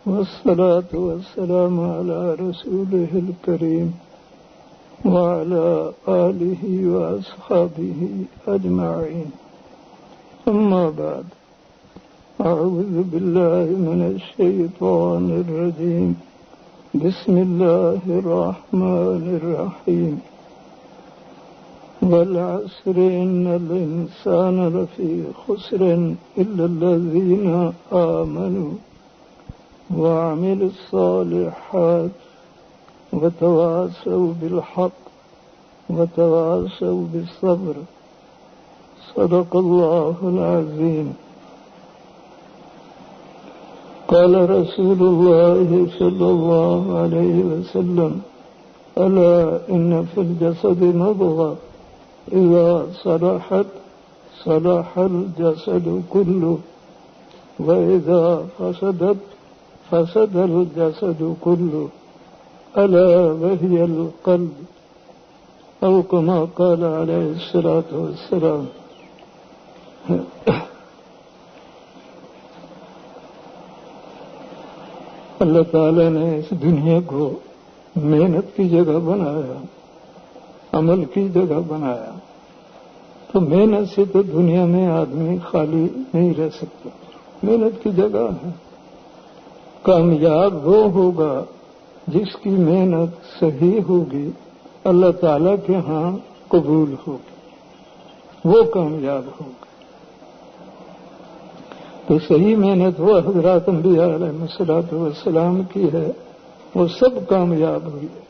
والصلاة والسلام على رسوله الكريم وعلى آله وأصحابه أجمعين. أما بعد، أعوذ بالله من الشيطان الرجيم. بسم الله الرحمن الرحيم. والعصر إن الإنسان لفي خسر إلا الذين آمنوا وعملوا الصالحات وتواصوا بالحق وتواصوا بالصبر. صدق الله العظيم. قال رسول الله صلى الله عليه وسلم: ألا إن في الجسد مضغة إذا صلحت صلح الجسد كله وإذا فسدت فسد الجسد كله ألا وهي القلب، أو كما قال عليه الصلاة والسلام. اللہ تعالیٰ نے اس دنیا کو محنت کی جگہ بنایا، عمل کی جگہ بنایا، تو محنت سے تو دنیا میں آدمی خالی نہیں رہ سکتا، محنت کی جگہ ہے۔ کامیاب وہ ہوگا جس کی محنت صحیح ہوگی، اللہ تعالیٰ کے ہاں قبول ہوگی، وہ کامیاب ہوگا۔ تو صحیح محنت وہ حضرات انبیاء علیہ السلام کی ہے، وہ سب کامیاب ہوئی ہے۔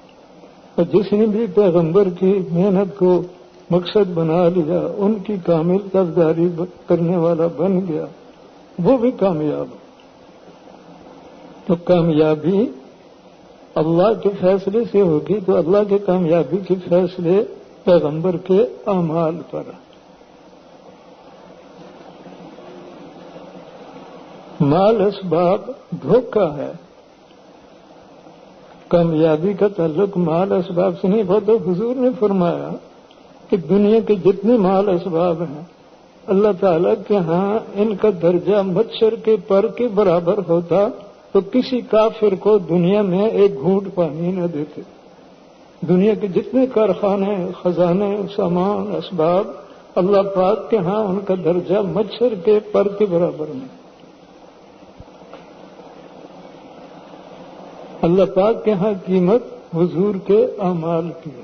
اور جس نے بھی پیغمبر کی محنت کو مقصد بنا لیا، ان کی کامل تابعداری کرنے والا بن گیا، وہ بھی کامیاب ہو۔ تو کامیابی اللہ کے فیصلے سے ہوگی، تو اللہ کے کامیابی کے فیصلے پیغمبر کے اعمال پر۔ مال اسباب دھوکہ ہے، کامیابی کا تعلق مال اسباب سے نہیں۔ بہت حضور نے فرمایا کہ دنیا کے جتنے مال اسباب ہیں، اللہ تعالیٰ کے ہاں ان کا درجہ مچھر کے پر کے برابر ہوتا تو کسی کافر کو دنیا میں ایک گھونٹ پانی نہ دیتے۔ دنیا کے جتنے کارخانے، خزانے، سامان، اسباب، اللہ پاک کے ہاں ان کا درجہ مچھر کے پر کے برابر نہیں۔ اللہ پاک کے ہاں قیمت حضور کے اعمال کی ہے،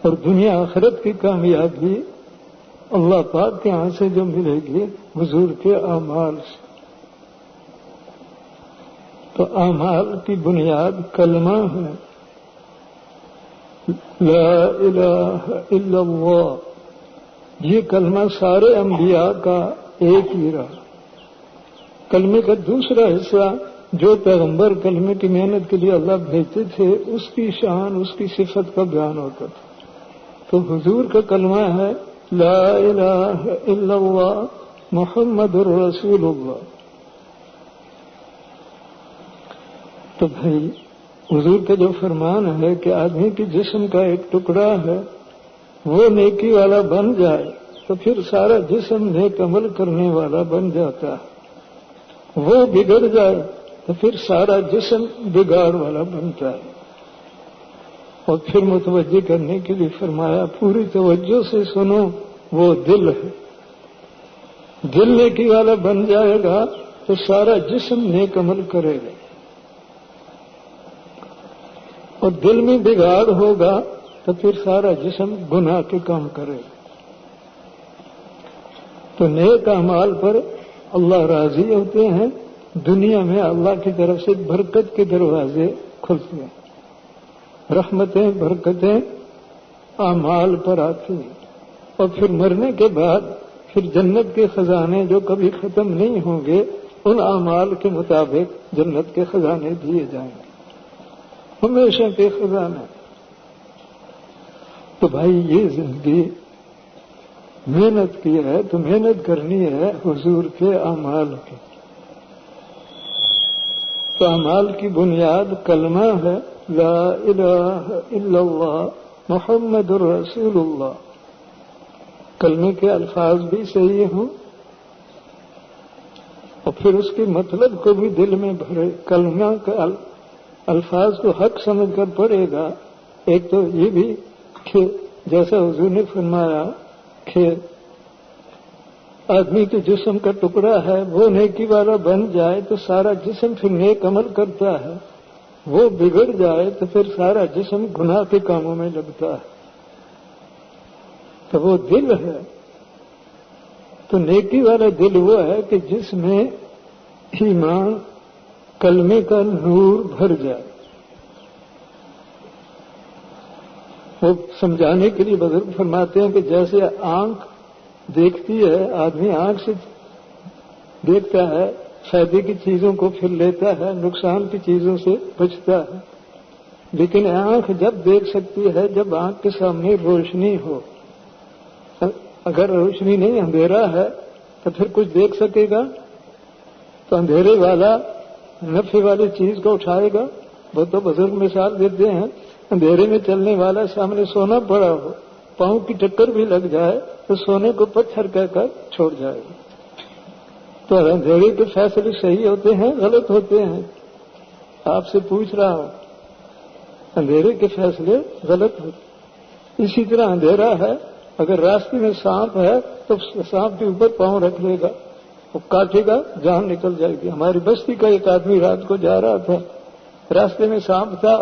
اور دنیا آخرت کی کامیابی اللہ پاک کے ہاں سے جو ملے گی حضور کے اعمال سے۔ تو اعمال کی بنیاد کلمہ ہے، لا الہ الا اللہ۔ یہ کلمہ سارے انبیاء کا ایک ہی رہا۔ کلمے کا دوسرا حصہ جو پیغمبر کلمے کی محنت کے لیے اللہ بھیجتے تھے، اس کی شان، اس کی صفت کا بیان ہوتا تھا۔ تو حضور کا کلمہ ہے لا الہ الا اللہ محمد الرسول اللہ۔ تو بھائی حضور کا جو فرمان ہے کہ آدمی کے جسم کا ایک ٹکڑا ہے، وہ نیکی والا بن جائے تو پھر سارا جسم نیک عمل کرنے والا بن جاتا ہے، وہ بگڑ جائے تو پھر سارا جسم بگاڑ والا بنتا ہے۔ اور پھر متوجہ کرنے کے لیے فرمایا پوری توجہ سے سنو، وہ دل ہے، دل نیکی والا بن جائے گا تو سارا جسم نیک عمل کرے گا، اور دل میں بگاڑ ہوگا تو پھر سارا جسم گناہ کے کام کرے گا۔ تو نیک اعمال پر اللہ راضی ہوتے ہیں، دنیا میں اللہ کی طرف سے برکت کے دروازے کھلتے ہیں، رحمتیں برکتیں اعمال پر آتی ہیں، اور پھر مرنے کے بعد پھر جنت کے خزانے جو کبھی ختم نہیں ہوں گے، ان اعمال کے مطابق جنت کے خزانے دیے جائیں گے، ہمیشہ کے خزانے۔ تو بھائی یہ زندگی محنت کی ہے، تو محنت کرنی ہے حضور کے اعمال کی۔ تو اعمال کی بنیاد کلمہ ہے لا الہ الا اللہ محمد الرسول اللہ۔ کلمے کے الفاظ بھی صحیح ہوں، اور پھر اس کے مطلب کو بھی دل میں بھرے، کلمہ کا الفاظ کو حق سمجھ کر پڑھے گا۔ ایک تو یہ بھی کہ جیسا حضور نے فرمایا کہ آدمی کے جسم کا ٹکڑا ہے وہ نیکی والا بن جائے تو سارا جسم پھر نیک عمل کرتا ہے، وہ بگڑ جائے تو پھر سارا جسم گناہ کے کاموں میں لگتا ہے۔ تو وہ دل ہے، تو نیکی والا دل وہ ہے کہ جس میں ایمان کلمے کا نور بھر جائے۔ وہ سمجھانے کے لیے بزرگ فرماتے ہیں کہ جیسے آنکھ دیکھتی ہے، آدمی آنکھ سے دیکھتا ہے، فائدے کی چیزوں کو پھر لیتا ہے، نقصان کی چیزوں سے بچتا ہے، لیکن آنکھ جب دیکھ سکتی ہے جب آنکھ کے سامنے روشنی ہو۔ اگر روشنی نہیں، اندھیرا ہے تو پھر کچھ دیکھ سکے گا؟ تو اندھیرے والا نفع والی چیز کو اٹھائے گا؟ وہ تو بزرگ مثال دیتے ہیں، اندھیرے میں چلنے والا سامنے سونا پڑا ہو، پاؤں کی ٹکر بھی لگ جائے تو سونے کو پتھر کہہ کر چھوڑ جائے گا۔ تو اندھیرے کے فیصلے صحیح ہوتے ہیں غلط ہوتے ہیں؟ آپ سے پوچھ رہا ہوں، اندھیرے کے فیصلے غلط ہوتے۔ اسی طرح اندھیرا ہے، اگر راستے میں سانپ ہے تو سانپ کے اوپر پاؤں رکھ لے گا، وہ کاٹے گا، جان نکل جائے گی۔ ہماری بستی کا ایک آدمی رات کو جا رہا تھا، راستے میں سانپ تھا،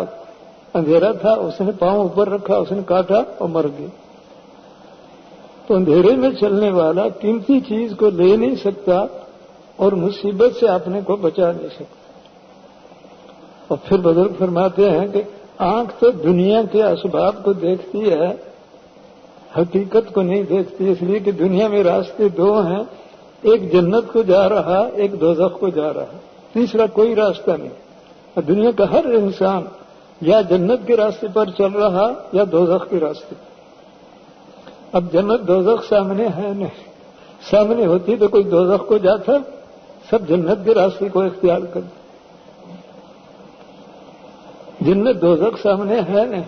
اندھیرا تھا، اس نے پاؤں اوپر رکھا، اس نے کاٹا اور مر گیا۔ تو اندھیرے میں چلنے والا قیمتی چیز کو لے نہیں سکتا اور مصیبت سے اپنے کو بچا نہیں سکتا۔ اور پھر بزرگ فرماتے ہیں کہ آنکھ تو دنیا کے اسباب کو دیکھتی ہے، حقیقت کو نہیں دیکھتی، اس لیے کہ دنیا میں راستے دو ہیں، ایک جنت کو جا رہا، ایک دوزخ کو جا رہا، تیسرا کوئی راستہ نہیں۔ اور دنیا کا ہر انسان یا جنت کے راستے پر چل رہا یا دوزخ کے راستے۔ اب جنت دوزخ سامنے ہے نہیں، سامنے ہوتی تو کوئی دوزخ کو جاتا، سب جنت کے راستے کو اختیار کرتے۔ جنت دوزخ سامنے ہے نہیں،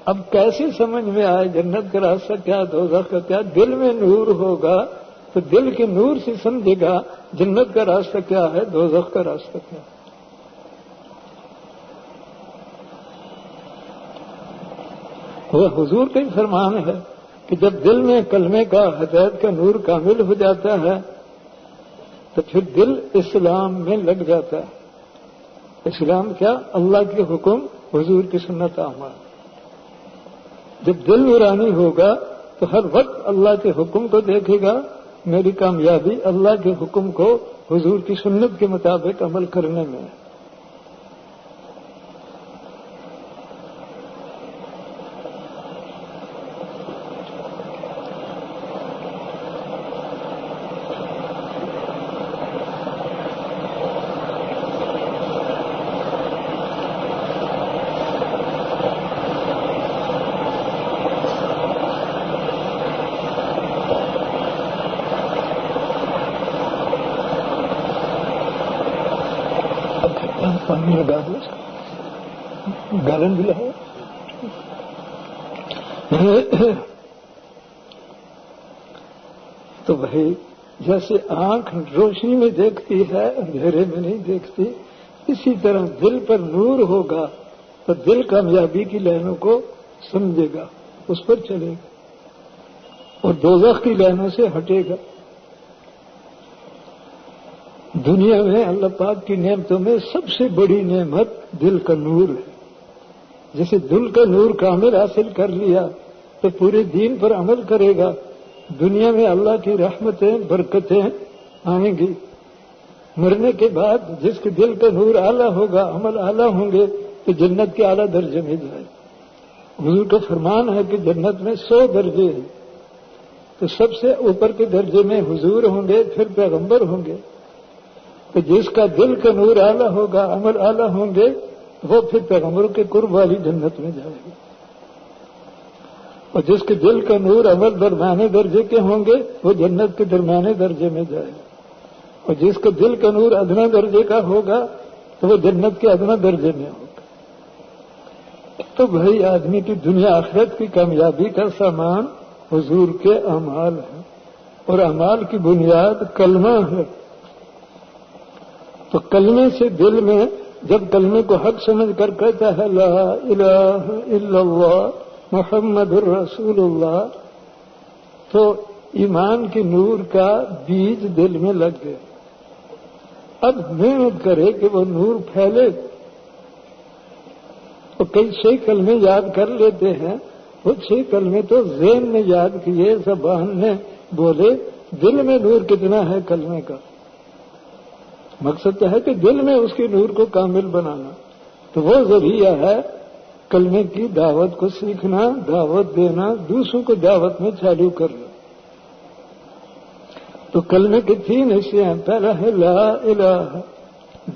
اب کیسے سمجھ میں آئے جنت کا راستہ کیا، دوزخ کا کیا؟ دل میں نور ہوگا تو دل کے نور سے سمجھے گا جنت کا راستہ کیا ہے، دوزخ کا راستہ کیا ہے۔ وہ حضور کا ہی فرمان ہے کہ جب دل میں کلمے کا ہدایت کا نور کامل ہو جاتا ہے تو پھر دل اسلام میں لگ جاتا ہے۔ اسلام کیا؟ اللہ کے حکم، حضور کی سنت اعمال۔ جب دل نورانی ہوگا تو ہر وقت اللہ کے حکم کو دیکھے گا، میری کامیابی اللہ کے حکم کو حضور کی سنت کے مطابق عمل کرنے میں ہے۔ پانی لگا دو، گالن بھی لگا۔ تو بھائی جیسے آنکھ روشنی میں دیکھتی ہے، اندھیرے میں نہیں دیکھتی، اسی طرح دل پر نور ہوگا تو دل کامیابی کی لائنوں کو سمجھے گا، اس پر چلے گا اور دوزخ کی لائنوں سے ہٹے گا۔ دنیا میں اللہ پاک کی نعمتوں میں سب سے بڑی نعمت دل کا نور ہے۔ جیسے دل کا نور کامل حاصل کر لیا تو پورے دین پر عمل کرے گا، دنیا میں اللہ کی رحمتیں برکتیں آئیں گی۔ مرنے کے بعد جس کے دل کا نور اعلیٰ ہوگا، عمل اعلیٰ ہوں گے تو جنت کے اعلیٰ درجے میں جائے۔ حضور کا فرمان ہے کہ جنت میں 100 درجے ہیں، تو سب سے اوپر کے درجے میں حضور ہوں گے، پھر پیغمبر ہوں گے۔ تو جس کا دل کا نور اعلیٰ ہوگا، عمل اعلیٰ ہوں گے، وہ پھر پیغمبروں کے قرب والی جنت میں جائے گا۔ اور جس کے دل کا نور عمل درمیانے درجے کے ہوں گے، وہ جنت کے درمیانے درجے میں جائے گا۔ اور جس کا دل کا نور ادنا درجے کا ہوگا تو وہ جنت کے ادنا درجے میں ہوگا۔ تو بھائی آدمی کی دنیا آخرت کی کامیابی کا سامان حضور کے اعمال ہے، اور اعمال کی بنیاد کلمہ ہے۔ تو کلمے سے دل میں جب کلمے کو حق سمجھ کر کہتا ہے لا الہ الا اللہ محمد الرسول اللہ، تو ایمان کے نور کا بیج دل میں لگ گیا۔ اب محنت کرے کہ وہ نور پھیلے۔ تو کئی 6 کلمے یاد کر لیتے ہیں، وہ 6 کلمے تو ذہن میں یاد کیے، زبان میں بولے، دل میں نور کتنا ہے کلمے کا؟ مقصد تو ہے کہ دل میں اس کے نور کو کامل بنانا، تو وہ ذریعہ ہے کلمے کی دعوت کو سیکھنا، دعوت دینا، دوسروں کو دعوت میں چالو کرنا۔ تو کلمے کے 3 حصے ہیں، پہلا ہے لا الہ،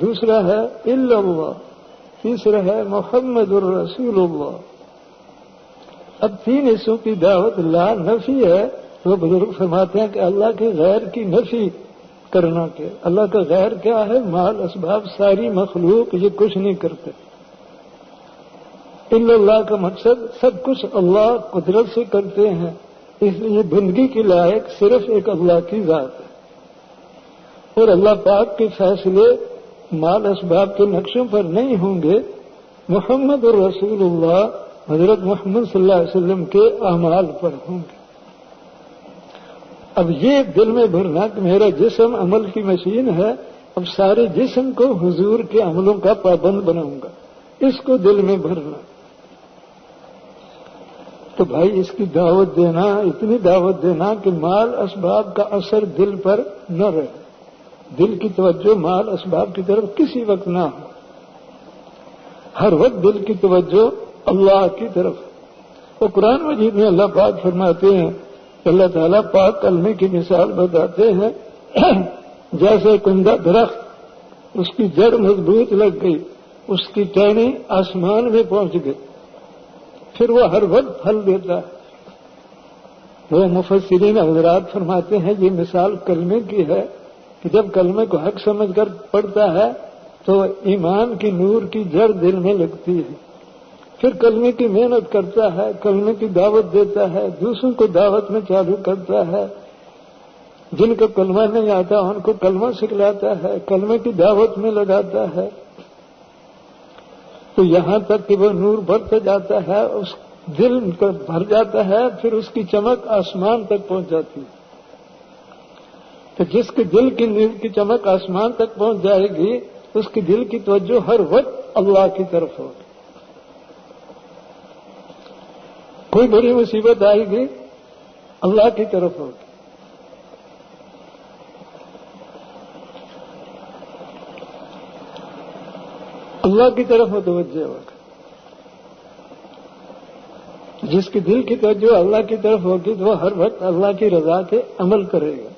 دوسرا ہے الا اللہ، تیسرا ہے محمد الرسول اللہ۔ اب 3 حصوں کی دعوت لا نفی ہے، تو بزرگ فرماتے ہیں کہ اللہ کے غیر کی نفی کرنا کہ اللہ کا غیر کیا ہے؟ مال اسباب، ساری مخلوق یہ کچھ نہیں کرتے۔ الا اللہ کا مقصد سب کچھ اللہ قدرت سے کرتے ہیں، اس لیے بندگی کے لائق صرف ایک اللہ کی ذات ہے، اور اللہ پاک کے فیصلے مال اسباب کے نقشوں پر نہیں ہوں گے، محمد الرسول اللہ حضرت محمد صلی اللہ علیہ وسلم کے اعمال پر ہوں گے۔ اب یہ دل میں بھرنا کہ میرا جسم عمل کی مشین ہے، اب سارے جسم کو حضور کے عملوں کا پابند بناؤں گا، اس کو دل میں بھرنا۔ تو بھائی اس کی دعوت دینا، اتنی دعوت دینا کہ مال اسباب کا اثر دل پر نہ رہے، دل کی توجہ مال اسباب کی طرف کسی وقت نہ ہو، ہر وقت دل کی توجہ اللہ کی طرف۔ وہ قرآن مجید میں اللہ پاک فرماتے ہیں، اللہ تعالیٰ پاک کلمے کی مثال بتاتے ہیں، جیسے کندہ درخت، اس کی جڑ مضبوط لگ گئی، اس کی ٹہنی آسمان میں پہنچ گئی، پھر وہ ہر وقت پھل دیتا ہے۔ وہ مفسرین حضرات فرماتے ہیں یہ مثال کلمے کی ہے کہ جب کلمے کو حق سمجھ کر پڑھتا ہے تو ایمان کی نور کی جڑ دل میں لگتی ہے، پھر کلمے کی محنت کرتا ہے، کلمے کی دعوت دیتا ہے، دوسروں کو دعوت میں چالو کرتا ہے، جن کو کلمہ نہیں آتا ان کو کلمہ سکھلاتا ہے، کلمے کی دعوت میں لگاتا ہے، تو یہاں تک کہ وہ نور بڑھتا جاتا ہے، اس دل کو بھر جاتا ہے، پھر اس کی چمک آسمان تک پہنچ جاتی ہے۔ تو جس کے دل کی نور کی چمک آسمان تک پہنچ جائے گی، اس کی دل کی توجہ ہر وقت اللہ کی طرف ہوگی۔ کوئی بڑی مصیبت آئے گی، اللہ کی طرف ہوگی۔ اللہ کی طرف متوجہ ہوگا۔ جس کی دل کی توجہ اللہ کی طرف ہوگی تو وہ ہر وقت اللہ کی رضا کے عمل کرے گا۔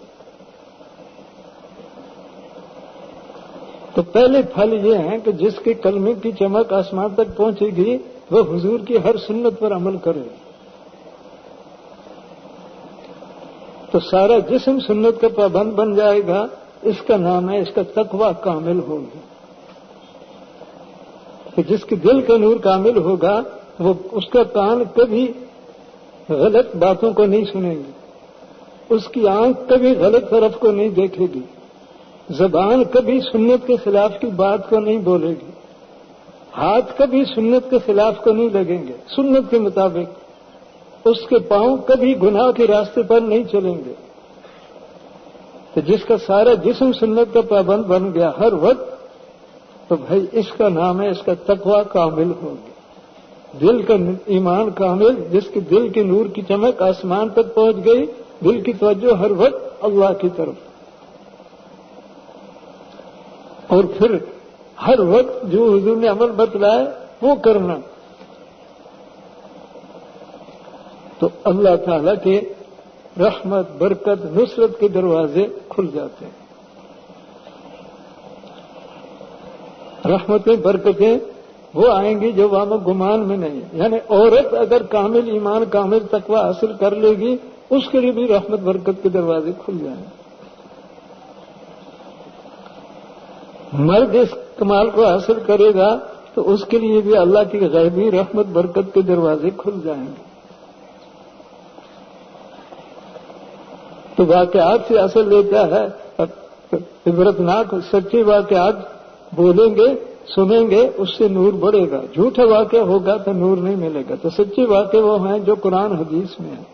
تو پہلے پھل یہ ہیں کہ جس کے کلمے کی چمک آسمان تک پہنچے گی وہ حضور کی ہر سنت پر عمل کرے گا، تو سارا جسم سنت کا پابند بن جائے گا۔ اس کا نام ہے، اس کا تقویٰ کامل ہوگا۔ کہ جس کے دل کا نور کامل ہوگا وہ اس کا کان کبھی غلط باتوں کو نہیں سنے گی، اس کی آنکھ کبھی غلط طرف کو نہیں دیکھے گی، زبان کبھی سنت کے خلاف کی بات کو نہیں بولے گی، ہاتھ کبھی سنت کے خلاف کو نہیں لگیں گے، سنت کے مطابق اس کے پاؤں کبھی گناہ کے راستے پر نہیں چلیں گے۔ تو جس کا سارا جسم سنت کا پابند بن گیا ہر وقت، تو بھائی اس کا نام ہے، اس کا تقویٰ کامل ہوگی، دل کا ایمان کامل، جس کے دل کی نور کی چمک آسمان تک پہنچ گئی، دل کی توجہ ہر وقت اللہ کی طرف، اور پھر ہر وقت جو حضور نے عمل بتلایا وہ کرنا، تو اللہ تعالی کے رحمت، برکت، نصرت کے دروازے کھل جاتے ہیں۔ رحمتیں، برکتیں وہ آئیں گی جو وہاں گمان میں نہیں، یعنی عورت اگر کامل ایمان، کامل تقویٰ حاصل کر لے گی اس کے لیے بھی رحمت برکت کے دروازے کھل جائیں گے۔ مرد اس کمال کو حاصل کرے گا تو اس کے لیے بھی اللہ کی غیبی رحمت برکت کے دروازے کھل جائیں گے۔ تو واقعات سے اصل لیتا ہے عبرتناک سچے واقعات بولیں گے، سنیں گے، اس سے نور بڑھے گا. جھوٹا واقعہ ہوگا تو نور نہیں ملے گا. تو سچے واقعے وہ ہیں جو قرآن حدیث میں ہیں.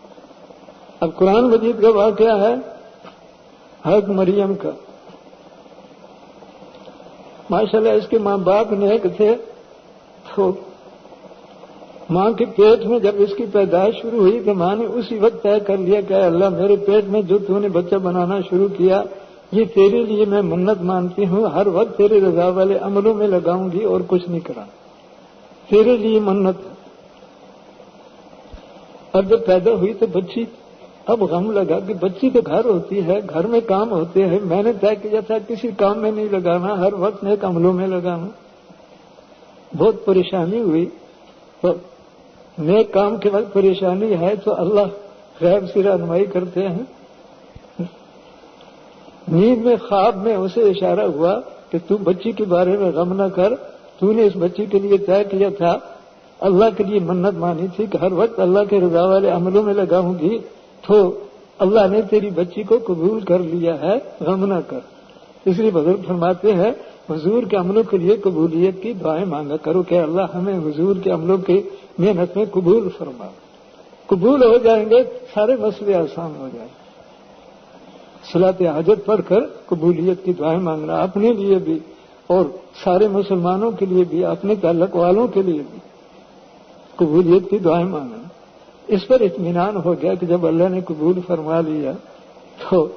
اب قرآن مجید کا واقعہ ہے حضرت مریم کا. ماشاءاللہ اس کے ماں باپ نیک تھے، تو ماں کے پیٹ میں جب اس کی پیدائش شروع ہوئی تو ماں نے اسی وقت طے کر لیا کہ اللہ میرے پیٹ میں جو تو نے بچہ بنانا شروع کیا یہ تیرے لیے میں منت مانتی ہوں، ہر وقت تیرے رضا والے عملوں میں لگاؤں گی اور کچھ نہیں کرا، تیرے لیے منت. اور جب پیدا ہوئی تو بچی، اب غم لگا کہ بچی تو گھر ہوتی ہے، گھر میں کام ہوتے ہیں، میں نے طے کیا تھا کسی کام میں نہیں لگانا، ہر وقت نیک عملوں میں لگانا. بہت پریشانی ہوئی. تو نیک کام کے وقت پریشانی ہے تو اللہ غیب سے رہنمائی کرتے ہیں. نیند میں خواب میں اسے اشارہ ہوا کہ تو بچی کے بارے میں غم نہ کر، تو نے اس بچی کے لیے طے کیا تھا، اللہ کے لیے منت مانی تھی کہ ہر وقت اللہ کے رضا والے عملوں میں لگاؤں گی، تو اللہ نے تیری بچی کو قبول کر لیا ہے، غم نہ کر. اس لیے بزرگ فرماتے ہیں حضور کے عملوں کے لیے قبولیت کی دعائیں مانگا کرو کہ اللہ ہمیں حضور کے عملوں کی محنت میں قبول فرما. قبول ہو جائیں گے سارے مسئلے آسان ہو جائیں گے. صلاۃ حاجت پڑھ کر قبولیت کی دعائیں مانگنا، اپنے لیے بھی اور سارے مسلمانوں کے لیے بھی، اپنے تعلق والوں کے لیے بھی قبولیت کی دعائیں مانگنا. اس پر اطمینان ہو گیا کہ جب اللہ نے قبول فرما لیا تو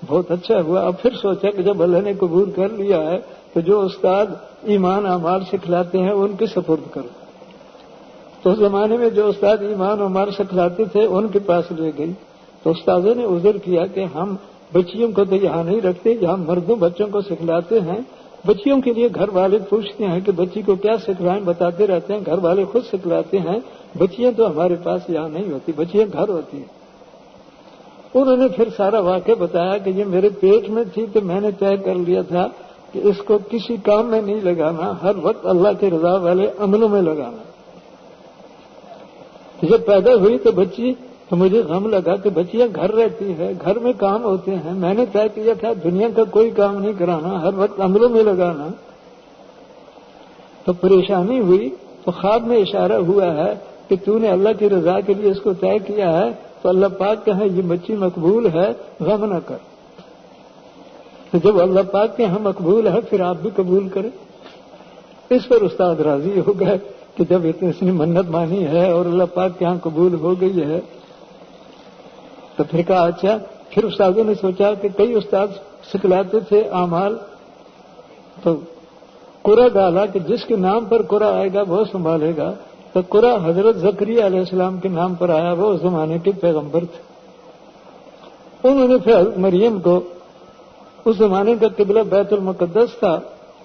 بہت اچھا ہوا. اب پھر سوچا کہ جب اللہ نے قبول کر لیا ہے تو جو استاد ایمان اعمال سکھلاتے ہیں ان کے سپرد کرو. تو اس زمانے میں جو استاد ایمان اعمال سکھلاتے تھے ان کے پاس لے گئی. تو استاذوں نے عذر کیا کہ ہم بچیوں کو تو یہاں نہیں رکھتے، یہاں مردوں بچوں کو سکھلاتے ہیں. بچیوں کے لیے گھر والے پوچھتے ہیں کہ بچی کو کیا سکھلائیں، بتاتے رہتے ہیں، گھر والے خود سکھلاتے ہیں. بچیاں تو ہمارے پاس یہاں نہیں ہوتی، بچیاں گھر ہوتی ہیں. انہوں نے پھر سارا واقعہ بتایا کہ یہ میرے پیٹ میں تھی تو میں نے طے کر لیا تھا کہ اس کو کسی کام میں نہیں لگانا، ہر وقت اللہ کے رضا والے عملوں میں لگانا. جب پیدا ہوئی تو بچی تو مجھے غم لگا کہ بچیاں گھر رہتی ہے، گھر میں کام ہوتے ہیں، میں نے طے کیا تھا دنیا کا کوئی کام نہیں کرانا، ہر وقت عملوں میں لگانا. تو پریشانی ہوئی. تو خواب میں اشارہ ہوا ہے کہ تو نے اللہ کی رضا کے لیے اس کو طے کیا ہے تو اللہ پاک کہے یہ بچی مقبول ہے، غم نہ کر. تو جب اللہ پاک کے یہاں مقبول ہے پھر آپ بھی قبول کریں. اس پر استاد راضی ہو گئے کہ جب اس نے منت مانی ہے اور اللہ پاک کے یہاں قبول ہو گئی ہے تو پھر کہا اچھا. پھر استادوں نے سوچا کہ کئی استاد سکھلاتے تھے اعمال، تو قرآن ڈالا کہ جس کے نام پر قرآن آئے گا وہ سنبھالے گا. تو قرآن حضرت زکریا علیہ السلام کے نام پر آیا، وہ اس زمانے کے پیغمبر تھے. انہوں نے پھر مریم کو، اس زمانے کا قبلہ بیت المقدس تھا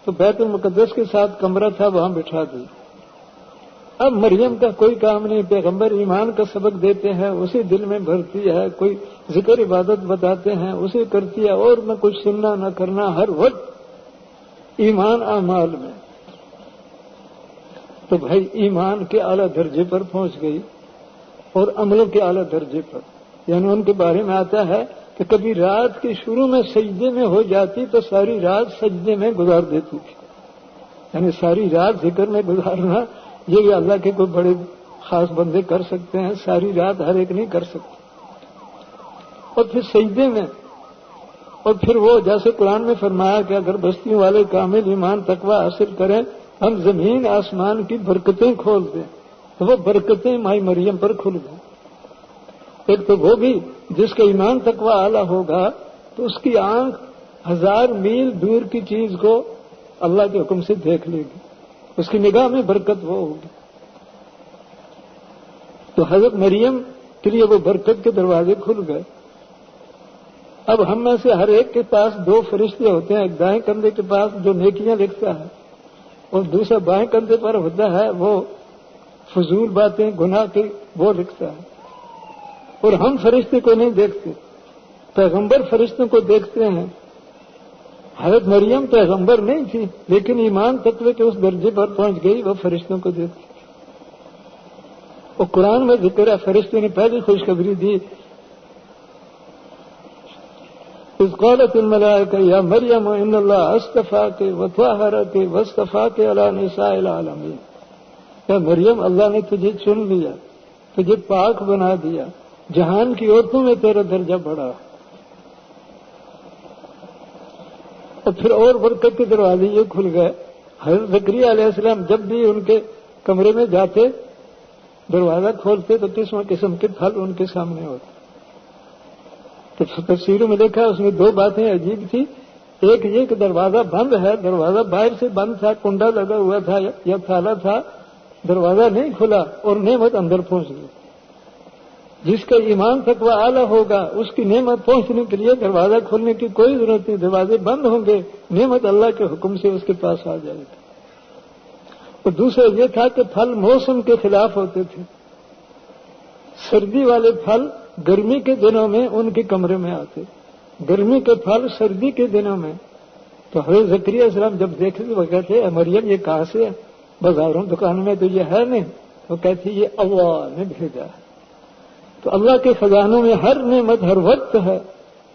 تو بیت المقدس کے ساتھ کمرہ تھا، وہاں بٹھا دی. اب مریم کا کوئی کام نہیں، پیغمبر ایمان کا سبق دیتے ہیں اسے دل میں بھرتی ہے، کوئی ذکر عبادت بتاتے ہیں اسے کرتی ہے، اور نہ کچھ سننا نہ کرنا، ہر وقت ایمان اعمال میں. تو بھائی ایمان کے اعلیٰ درجے پر پہنچ گئی اور عملوں کے اعلیٰ درجے پر. یعنی ان کے بارے میں آتا ہے کہ کبھی رات کے شروع میں سجدے میں ہو جاتی تو ساری رات سجدے میں گزار دیتی تھی. یعنی ساری رات ذکر میں گزارنا یہ بھی اللہ کے کوئی بڑے خاص بندے کر سکتے ہیں، ساری رات ہر ایک نہیں کر سکتے. اور پھر سجدے میں، اور پھر وہ جیسے قرآن میں فرمایا کہ اگر بستیوں والے کامل ایمان تقوی حاصل کریں ہم زمین آسمان کی برکتیں کھول دیں، تو وہ برکتیں مائی مریم پر کھل گئیں. ایک تو وہ بھی جس کا ایمان تقوی اعلیٰ ہوگا تو اس کی آنکھ 1000 میل دور کی چیز کو اللہ کے حکم سے دیکھ لے گی، اس کی نگاہ میں برکت وہ ہوگی. تو حضرت مریم کے لیے وہ برکت کے دروازے کھل گئے. اب ہم میں سے ہر ایک کے پاس 2 فرشتے ہوتے ہیں، ایک دائیں کندھے کے پاس جو نیکیاں لکھتا ہے اور دوسرا بائیں کندھے پر ہوتا ہے وہ فضول باتیں گناہ کی وہ لکھتا ہے. اور ہم فرشتے کو نہیں دیکھتے، پیغمبر فرشتوں کو دیکھتے ہیں. حضرت مریم پیغمبر نہیں تھی لیکن ایمان تقوی کے اس درجے پر پہنچ گئی، وہ فرشتوں کو دیکھتی. اور قرآن میں ذکر ہے، فرشتوں نے پہلی خوشخبری دی اذ قالت الملائکہ یا مریم ان اللہ اصطفاک وطہرک واصطفاک علی نساء العالمین، اے مریم اللہ نے تجھے چن لیا، تجھے پاک بنا دیا، جہان کی عورتوں میں تیرا درجہ بڑھا۔ اور پھر اور برکت کے دروازے یہ کھل گئے۔ حضرت زکریا علیہ السلام جب بھی ان کے کمرے میں جاتے، دروازہ کھولتے تو قسم قسم کے پھل ان کے سامنے ہوتے۔ تو تفسیروں میں دیکھا اس میں دو باتیں عجیب تھی، ایک یہ کہ دروازہ بند ہے، دروازہ باہر سے بند تھا، کنڈا لگا ہوا تھا یا تالا تھا، دروازہ نہیں کھلا اور نعمت اندر پہنچ گئی۔ جس کا ایمان تقویٰ اعلیٰ ہوگا اس کی نعمت پہنچنے کے لیے دروازہ کھولنے کی کوئی ضرورت نہیں، دروازے بند ہوں گے، نعمت اللہ کے حکم سے اس کے پاس آ جائے گی۔ اور دوسرا یہ تھا کہ پھل موسم کے خلاف ہوتے تھے، سردی والے پھل گرمی کے دنوں میں ان کے کمرے میں آتے، گرمی کے پھل سردی کے دنوں میں۔ تو حضرت زکریا علیہ السلام جب دیکھتے وہ کہتے اے مریم یہ کہاں سے ہے؟ بازاروں دکانوں میں تو یہ ہے نہیں۔ وہ کہتی یہ اللہ نے بھیجا ہے۔ تو اللہ کے خزانوں میں ہر نعمت ہر وقت ہے،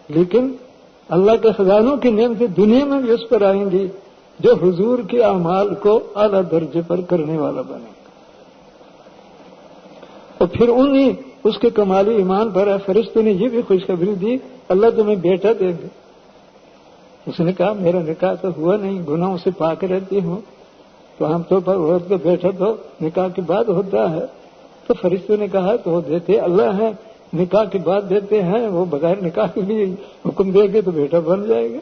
لیکن اللہ کے خزانوں کی نعمتیں دنیا میں بھی اس پر آئیں گی جو حضور کے اعمال کو اعلیٰ درجے پر کرنے والا بنے گا۔ اور پھر انہیں اس کے کمالی ایمان پر فرشتوں نے یہ بھی خوشخبری دی اللہ تمہیں بیٹا دے گے۔ اس نے کہا میرا نکاح تو ہوا نہیں، گناہوں سے پاک رہتی ہوں، تو عام طور پر عورت کا بیٹا تو نکاح کے بعد ہوتا ہے۔ تو فرشتوں نے کہا تو وہ دیتے اللہ ہیں، نکاح کے بعد دیتے ہیں، وہ بغیر نکاح کے بھی حکم دے گے تو بیٹا بن جائے گا۔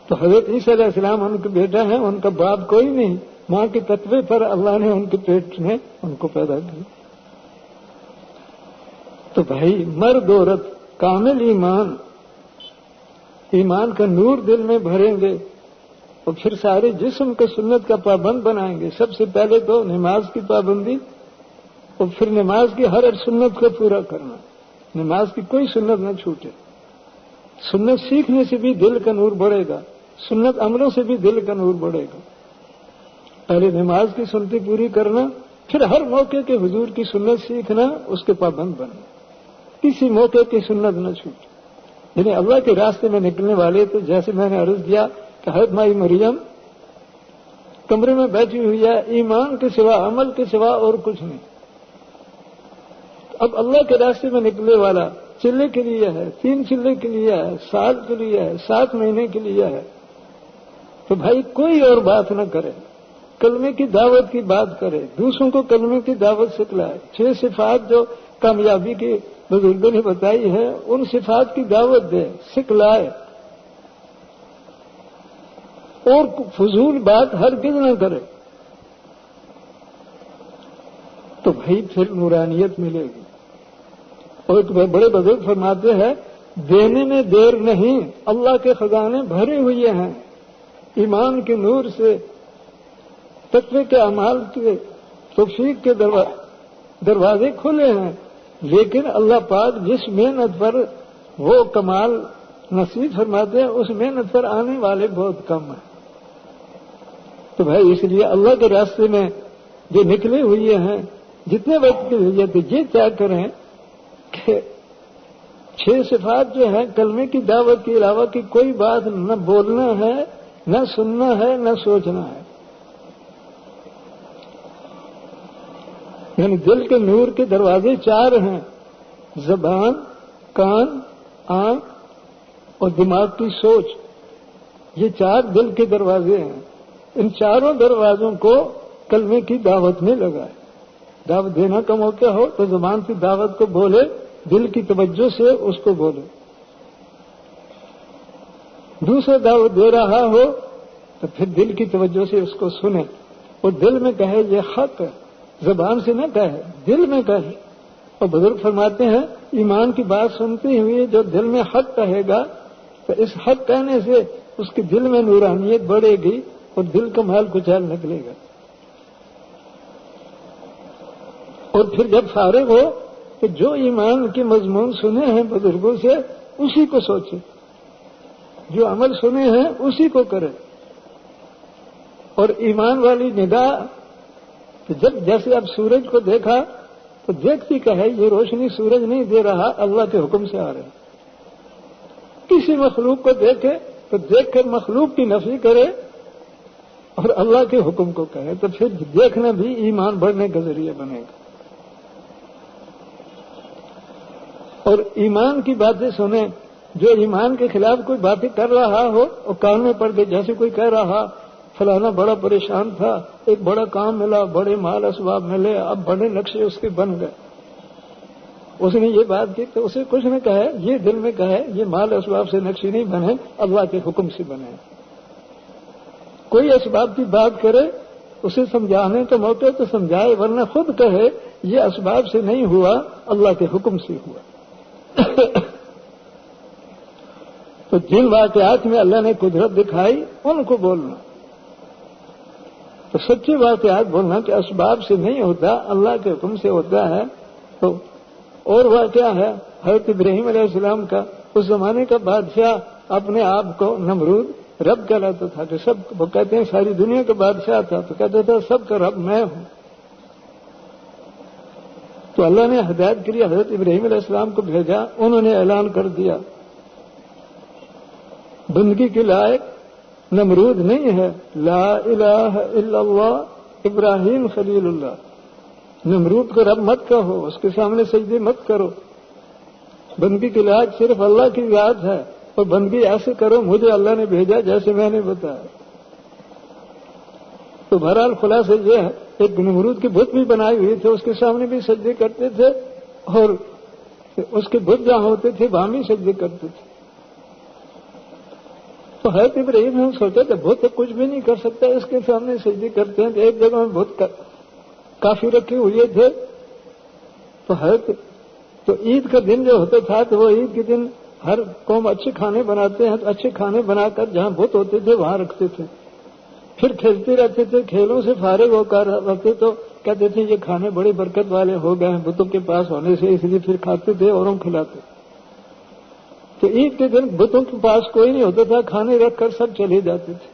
تو حضرت عیسیٰ علیہ السلام ان کے بیٹا ہیں، ان کا باپ کوئی نہیں، ماں کے تقوی پر اللہ نے ان کے پیٹ میں ان کو پیدا کیا۔ تو بھائی مرد عورت کامل ایمان کا نور دل میں بھریں گے اور پھر سارے جسم کو سنت کا پابند بنائیں گے۔ سب سے پہلے تو نماز کی پابندی اور پھر نماز کی ہر سنت کو پورا کرنا، نماز کی کوئی سنت نہ چھوٹے۔ سنت سیکھنے سے بھی دل کا نور بڑھے گا، سنت عملوں سے بھی دل کا نور بڑھے گا۔ پہلے نماز کی سنتی پوری کرنا، پھر ہر موقع کے حضور کی سنت سیکھنا، اس کے پابند بننا، کسی موقع کی سنت نہ چھوٹے۔ یعنی اللہ کے راستے میں نکلنے والے تو جیسے میں نے عرض کیا کہ حضرت مائی مریم کمرے میں بیٹھی ہوئی ہے، ایمان کے سوا عمل کے سوا اور کچھ نہیں۔ اب اللہ کے راستے میں نکلنے والا چلے کے لیے ہے، 3 چلے کے لیے ہے، سال کے لیے ہے، 7 مہینے کے لیے ہے، تو بھائی کوئی اور بات نہ کرے، کلمے کی دعوت کی بات کرے، دوسروں کو کلمے کی دعوت سکھلائے۔ 6 صفات جو کامیابی کی بزرگوں نے بتائی ہے ان صفات کی دعوت دے، سکھلائے، اور فضول بات ہرگز نہ کرے، تو بھائی پھر نورانیت ملے گی۔ اور ایک بڑے بزرگ فرماتے ہیں دینے میں دیر نہیں، اللہ کے خزانے بھرے ہوئے ہیں، ایمان کے نور سے، تقوی کے اعمال کے توفیق کے دروازے کھلے ہیں، لیکن اللہ پاک جس محنت پر وہ کمال نصیب فرماتے ہیں اس محنت پر آنے والے بہت کم ہیں۔ تو بھائی اس لیے اللہ کے راستے میں جو نکلے ہوئے ہیں جتنے وقت کے لیے تو یہ طے کریں کہ 6 صفات جو ہیں کلمے کی دعوت کے علاوہ کی کوئی بات نہ بولنا ہے، نہ سننا ہے، نہ سوچنا ہے۔ یعنی دل کے نور کے دروازے 4 ہیں، زبان، کان، آنکھ اور دماغ کی سوچ، یہ 4 دل کے دروازے ہیں۔ ان 4 دروازوں کو کلمے کی دعوت میں لگائے۔ دعوت دینا کا موقع ہو تو زبان کی دعوت کو بولے، دل کی توجہ سے اس کو بولے۔ دوسرا دعوت دے رہا ہو تو پھر دل کی توجہ سے اس کو سنے اور دل میں کہے یہ حق ہے، زبان سے نہ کہے، دل میں کہے۔ اور بزرگ فرماتے ہیں ایمان کی بات سنتے ہوئے جو دل میں حق کہے گا تو اس حق کہنے سے اس کے دل میں نورانیت بڑھے گی اور دل کا مال کچال نکلے گا۔ اور پھر جب فارغ ہو تو جو ایمان کے مضمون سنے ہیں بزرگوں سے اسی کو سوچے، جو عمل سنے ہیں اسی کو کرے۔ اور ایمان والی نگاہ جب جیسے اب سورج کو دیکھا تو دیکھتی کہ ہے یہ روشنی سورج نہیں دے رہا، اللہ کے حکم سے آ رہا ہے۔ کسی مخلوق کو دیکھے تو دیکھ کر مخلوق کی نفی کرے اور اللہ کے حکم کو کہے تو پھر دیکھنا بھی ایمان بڑھنے کا ذریعہ بنے گا. اور ایمان کی باتیں سنیں. جو ایمان کے خلاف کوئی باتیں کر رہا ہو اور کان میں پڑ گئی، جیسے کوئی کہہ رہا فلانا بڑا پریشان تھا، ایک بڑا کام ملا، بڑے مال اسباب ملے، اب بڑے نقشے اس کے بن گئے. اس نے یہ بات کی تو اسے کچھ نہ کہے، یہ دل میں کہے یہ مال اسباب سے نقشے نہیں بنے، اللہ کے حکم سے بنے. کوئی اسباب کی بات کرے اسے سمجھانے کا موقع تو سمجھائے، ورنہ خود کہے یہ اسباب سے نہیں ہوا، اللہ کے حکم سے ہوا. تو جن واقعات میں اللہ نے قدرت دکھائی ان کو بولنا. تو سچے واقعات بولنا کہ اسباب سے نہیں ہوتا، اللہ کے حکم سے ہوتا ہے. تو اور واقعہ ہے حضرت ابراہیم علیہ السلام کا. اس زمانے کا بادشاہ اپنے آپ کو نمرود رب کہلاتا تھا کہ سب، وہ کہتے ہیں ساری دنیا کا بادشاہ تھا تو کہتا تھا سب کا رب میں ہوں. تو اللہ نے ہدایت کے لیے حضرت ابراہیم علیہ السلام کو بھیجا. انہوں نے اعلان کر دیا بندگی کے لائق نمرود نہیں ہے، لا الہ الا اللہ ابراہیم خلیل اللہ. نمرود کو رب مت کہو، اس کے سامنے سجدے مت کرو. بندگی کے لائق صرف اللہ کی ذات ہے، اور بندگی ایسے کرو مجھے اللہ نے بھیجا جیسے میں نے بتایا. تو بہرحال خلاصہ یہ ہے، ایک نمرود کے بت بھی بنائے ہوئے تھے، اس کے سامنے بھی سجدے کرتے تھے، اور اس کے بت جہاں ہوتے تھے وہاں بھی سجدے کرتے تھے. تو حضرت ابراہیم نے سوچا کہ بت کچھ بھی نہیں کر سکتا، اس کے سامنے سجدے کرتے ہیں. کہ ایک جگہ میں بت کافی رکھے ہوئے تھے. تو عید کا دن جو ہوتا تھا تو وہ عید کے دن ہر قوم اچھے کھانے بناتے ہیں، تو اچھے کھانے بنا کر جہاں بت ہوتے تھے وہاں رکھتے تھے. پھر کھیلتے رہتے تھے، کھیلوں سے فارغ ہو کر رہتے تو کہتے تھے یہ کھانے بڑی برکت والے ہو گئے ہیں بتوں کے پاس ہونے سے، اس لیے پھر کھاتے تھے اوروں کھلاتے. تو عید کے دن بتوں کے پاس کوئی نہیں ہوتا تھا، کھانے رکھ کر سب چلے جاتے تھے.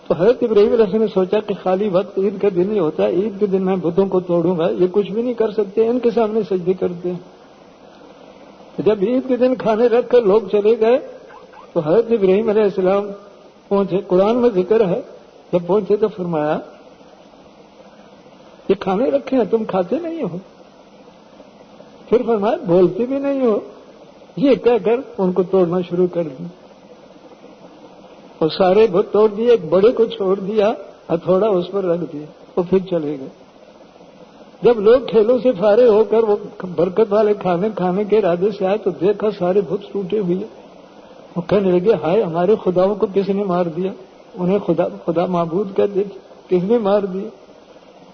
تو حضرت ابراہیم علیہ السلام نے سوچا کہ خالی وقت عید کا دن ہی ہوتا ہے، عید کے دن میں بتوں کو توڑوں گا، یہ کچھ بھی نہیں کر سکتے، ان کے سامنے سجدے کرتے ہیں. جب عید کے دن کھانے رکھ کر لوگ چلے گئے تو حضرت ابراہیم علیہ السلام پہنچے. قرآن میں ذکر ہے جب پہنچے تو فرمایا یہ کھانے رکھے ہیں تم کھاتے نہیں ہو. پھر فرمایا بولتے بھی نہیں ہو. یہ کہہ کر ان کو توڑنا شروع کر دیا اور سارے بت توڑ دیے. ایک بڑے کو چھوڑ دیا، ہتھوڑا اس پر رکھ دیا، وہ پھر چلے گئے. جب لوگ کھیلوں سے فارغ ہو کر وہ برکت والے کھانے کے ارادے سے آئے تو دیکھا سارے بت ٹوٹے ہوئے. وہ کہنے لگے ہائے ہمارے خداؤں کو کس نے مار دیا. انہیں خدا معبود کہتے تھے، کس نے مار دیا.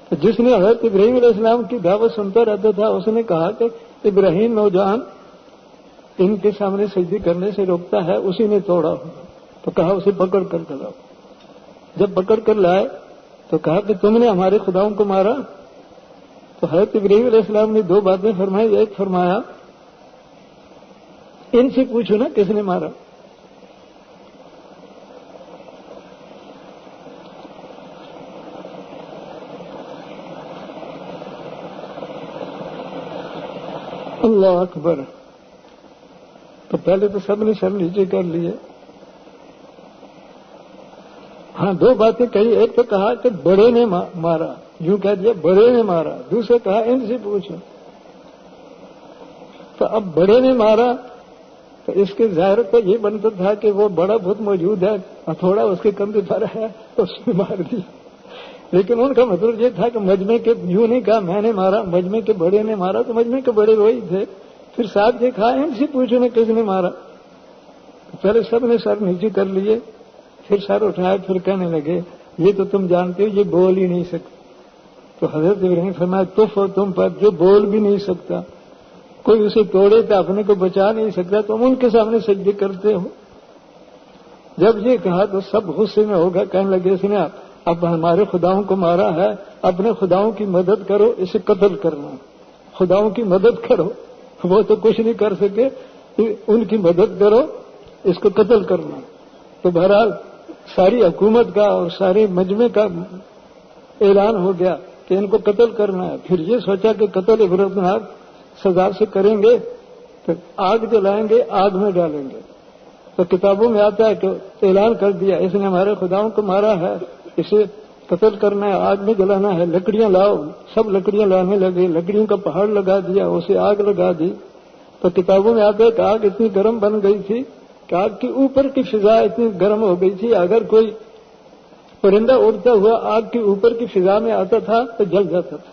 تو جس نے حضرت ابراہیم علیہ السلام کی دعوت سنتا رہتا تھا اس نے کہا کہ ابراہیم نوجوان ان کے سامنے سجدے کرنے سے روکتا ہے، اسی نے توڑا ہوگا. تو کہا اسے پکڑ کر لاؤ. جب پکڑ کر لائے تو کہا کہ تم نے ہمارے خداؤں کو مارا. تو حضرت ابراہیم علیہ السلام نے دو باتیں فرمائی. ایک فرمایا ان سے پوچھو نا کس نے مارا. اللہ اکبر. تو پہلے تو سب نے سر نیچے کر لیے. ہاں دو باتیں کہی. ایک تو کہا کہ بڑے نے مارا، یوں کہہ دیا بڑے نے مارا. دوسرے کہا ان سے پوچھو. تو اب بڑے نے مارا تو اس کے ظاہر تو یہ بنتا تھا کہ وہ بڑا بت موجود ہے، ہتھوڑا اس کے کندھے پر ہے تو اس نے مار دیا. لیکن ان کا مطلب یہ تھا کہ مجمع کے، یوں نہیں کہا میں نے مارا، مجمع کے بڑے نے مارا. تو مجمع کے بڑے وہی تھے. پھر ساتھ یہ کہا ان سے پوچھو نا کس نے مارا. پہلے سب نے سر نیچے کر لیے، پھر سر اٹھائے، پھر کہنے لگے یہ تو تم جانتے ہو یہ بول ہی نہیں سکتے. تو حضرت ابراہیم فرمایا تف ہو تم پر جو بول بھی نہیں سکتا، کوئی اسے توڑے تو اپنے کو بچا نہیں سکتا، تم ان کے سامنے سجدے کرتے ہو. جب یہ کہا تو سب غصے میں ہوگا، کہنے لگے اس نے اب ہمارے خداؤں کو مارا ہے، اپنے خداؤں کی مدد کرو، اسے قتل کرنا. خداؤں کی مدد کرو، وہ تو کچھ نہیں کر سکے، ان کی مدد کرو، اس کو قتل کرنا. تو بہرحال ساری حکومت کا اور سارے مجمع کا اعلان ہو گیا کہ ان کو قتل کرنا ہے. پھر یہ سوچا کہ قتل عبرتناک سزا سے کریں گے تو آگ جلائیں گے، آگ میں ڈالیں گے۔ تو کتابوں میں آتا ہے کہ اعلان کر دیا اس نے ہمارے خداؤں کو مارا ہے، اسے قتل کرنا ہے، آگ میں جلانا ہے، لکڑیاں لاؤ، سب لکڑیاں لانے لگے، لکڑیوں کا پہاڑ لگا دیا، اسے آگ لگا دی۔ تو کتابوں میں آتا ہے کہ آگ اتنی گرم بن گئی تھی کہ آگ کے اوپر کی فضا اتنی گرم ہو گئی تھی، اگر کوئی پرندہ اڑتا ہوا آگ کے اوپر کی فضا میں آتا تھا تو جل جاتا تھا۔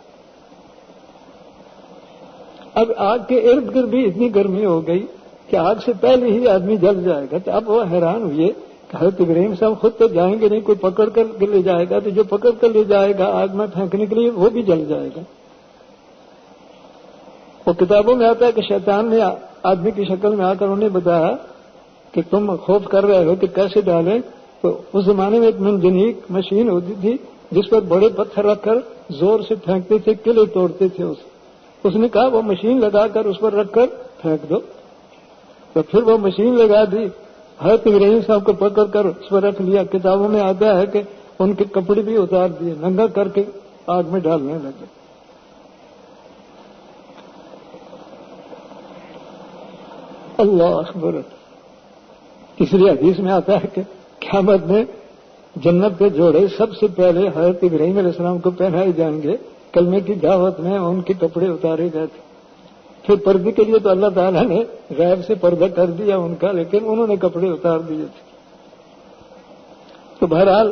اب آگ کے ارد گرد بھی اتنی گرمی ہو گئی کہ آگ سے پہلے ہی آدمی جل جائے گا۔ تو اب وہ حیران ہوئے کہ حضرت ابراہیم صاحب خود تو جائیں گے نہیں، کوئی پکڑ کر لے جائے گا، تو جو پکڑ کر لے جائے گا آگ میں پھینکنے کے لیے وہ بھی جل جائے گا۔ وہ کتابوں میں آتا ہے کہ شیطان نے آدمی کی شکل میں آ کر انہیں بتایا کہ تم خوف کر رہے ہو کہ کیسے ڈالیں۔ تو اس زمانے میں ایک منجنیق مشین ہوتی تھی جس پر بڑے پتھر رکھ کر زور سے پھینکتے تھے، قلعے توڑتے تھے۔ اس نے کہا وہ مشین لگا کر اس پر رکھ کر پھینک دو۔ تو پھر وہ مشین لگا دی، حضرت ابراہیم صاحب کو پکڑ کر اس پر رکھ لیا۔ کتابوں میں آتا ہے کہ ان کے کپڑے بھی اتار دیے، ننگا کر کے آگ میں ڈالنے لگے۔ اللہ اکبر۔ تیسری حدیث میں آتا ہے کہ قیامت میں جنت کے جوڑے سب سے پہلے حضرت ابراہیم علیہ السلام کو پہنائے جائیں گے۔ کلمے کی دعوت میں ان کے کپڑے اتارے گئے تھے۔ پھر پردے کے لیے تو اللہ تعالیٰ نے غیب سے پردہ کر دیا ان کا، لیکن انہوں نے کپڑے اتار دیے تھے۔ تو بہرحال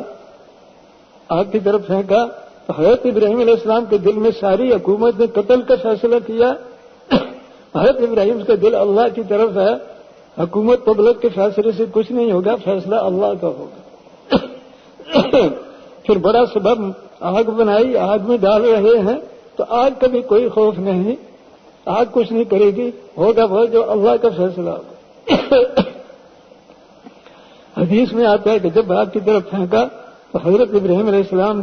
آگ کی طرف پھینکا تو حضرت ابراہیم علیہ السلام کے دل میں ساری حکومت نے قتل کا فیصلہ کیا۔ حضرت ابراہیم کا دل اللہ کی طرف ہے، حکومت پبلک کے فیصلے سے کچھ نہیں ہوگا، فیصلہ اللہ کا ہوگا۔ پھر بڑا سبب آگ بنائی، آگ میں ڈال رہے ہیں تو آگ کا بھی کوئی خوف نہیں، آگ کچھ نہیں کرے گی، ہوگا وہ جو اللہ کا فیصلہ ہوگا۔ حدیث میں آتا ہے کہ جب آگ کی طرف پھینکا تو حضرت ابراہیم علیہ السلام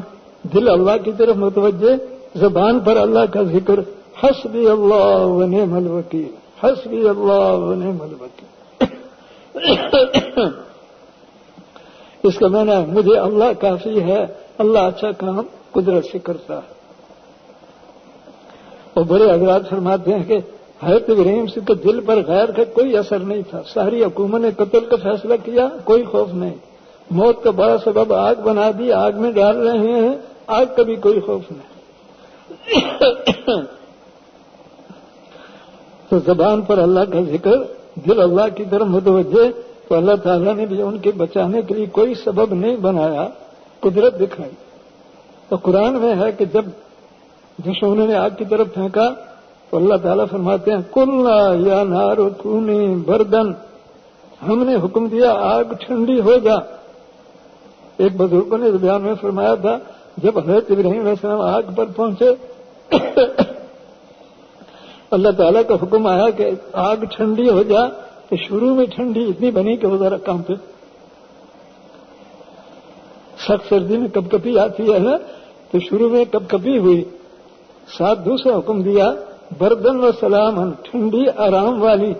دل اللہ کی طرف متوجہ، زبان پر اللہ کا ذکر، حسبی اللہ و نعم الوکیل، حسبی اللہ و نعم الوکیل۔ اس کا معنی ہے مجھے اللہ کافی ہے، اللہ اچھا کام قدرت سے کرتا ہے۔ اور بڑے حضرات فرماتے ہیں کہ حضرت ابراہیم سے کے دل پر غیر کا کوئی اثر نہیں تھا، ساری حکومت نے قتل کا فیصلہ کیا، کوئی خوف نہیں۔ موت کا بڑا سبب آگ بنا دی، آگ میں ڈال رہے ہیں، آگ کا بھی کوئی خوف نہیں۔ تو زبان پر اللہ کا ذکر، دل اللہ کی طرف متوجہ، تو اللہ تعالیٰ نے بھی ان کے بچانے کے لیے کوئی سبب نہیں بنایا، قدرت دکھائی۔ تو قرآن میں ہے کہ جب دشمنوں نے آگ کی طرف پھینکا تو اللہ تعالیٰ فرماتے ہیں قلنا یا نار کونی بردن، ہم نے حکم دیا آگ ٹھنڈی ہو جا۔ ایک بزرگوں نے بیان میں فرمایا تھا جب حضرت ابراہیم علیہ السلام آگ پر پہنچے اللہ تعالیٰ کا حکم آیا کہ آگ ٹھنڈی ہو جا، تو شروع میں ٹھنڈی اتنی بنی کہ وہ ذرا کانپے۔ سخت سردی میں کپ کپی آتی ہے نا، تو شروع میں کپ کپی ہوئی، ساتھ دوسرا حکم دیا بردن و سلامن، ٹھنڈی آرام والی۔